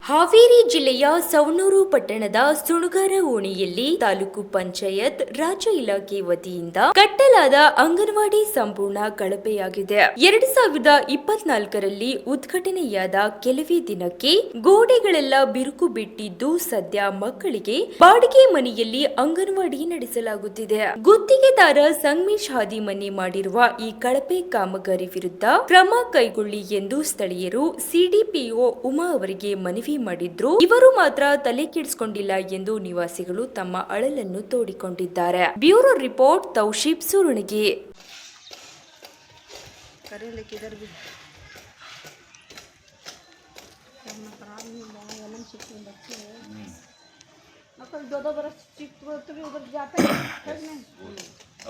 ಹಾವೇರಿ ಜಿಲ್ಲೆಯ ಸವಣೂರು ಪಟ್ಟಣದ ಸುಣಗಾರ ಓಣಿಯಲ್ಲಿ ತಾಲೂಕು ಪಂಚಾಯತ್ ರಾಜ್ಯ ಇಲಾಖೆ ವತಿಯಿಂದ ಕಟ್ಟಲಾದ ಅಂಗನವಾಡಿ ಸಂಪೂರ್ಣ ಕಳಪೆಯಾಗಿದೆ. 2024ರಲ್ಲಿ ಉದ್ಘಾಟನೆಯಾದ ಕೆಲವೇ ದಿನಕ್ಕೆ ಗೋಡೆಗಳೆಲ್ಲ ಬಿರುಕು ಬಿಟ್ಟಿದ್ದು ಸದ್ಯ ಮಕ್ಕಳಿಗೆ ಬಾಡಿಗೆ ಮನೆಯಲ್ಲಿ ಅಂಗನವಾಡಿ ನಡೆಸಲಾಗುತ್ತಿದೆ. ಗುತ್ತಿಗೆದಾರ ಸಂಗಮೇಶ್ ಹಾದಿಮನಿ ಮಾಡಿರುವ ಈ ಕಳಪೆ ಕಾಮಗಾರಿ ವಿರುದ್ಧ ಕ್ರಮ ಕೈಗೊಳ್ಳಿ ಎಂದು ಸ್ಥಳೀಯರು ಸಿಡಿಪಿಒ ಉಮಾ ಅವರಿಗೆ ಮನವಿ ಮಾಡಿದ್ರು. ಇವರು ಮಾತ್ರ ತಲೆ ಕೆಡಿಸಿಕೊಂಡಿಲ್ಲ ಎಂದು ನಿವಾಸಿಗಳು ತಮ್ಮ ಅಳಲನ್ನು ತೋಡಿಕೊಂಡಿದ್ದಾರೆ. Bureau report ತೌಶೀಫ್ ಸುರುಣಿಗೆ.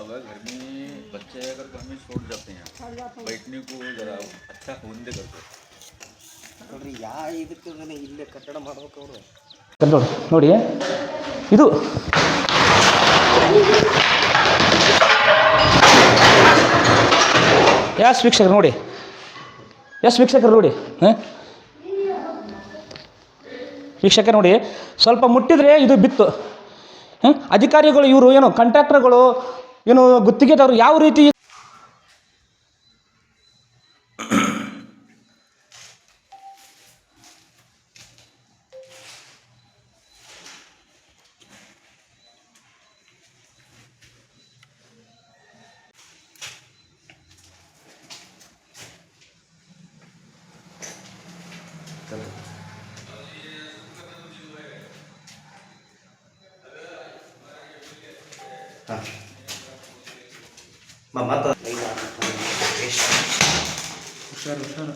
अगर घर में बच्चे अगर घर में छोड़ जाते हैं बैठने को जरा अच्छा होने करते ನೋಡ್ರಿ ಇದಕ್ಕೆ ಇಲ್ಲೇ ಕಟ್ಟಡ ಮಾಡ್ಬೇಕು ಅವರು ನೋಡಿ ಇದು ಎಸ್ ವೀಕ್ಷಕರು ನೋಡಿ ವೀಕ್ಷಕರು ನೋಡಿ ಸ್ವಲ್ಪ ಮುಟ್ಟಿದ್ರೆ ಇದು ಬಿತ್ತು. ಅಧಿಕಾರಿಗಳು ಇವರು ಏನು ಕಾಂಟ್ರಾಕ್ಟರ್ಗಳು ಏನು ಗುತ್ತಿಗೆದವರು ಯಾವ ರೀತಿ ಮತ್ತ ಹುಷಾರು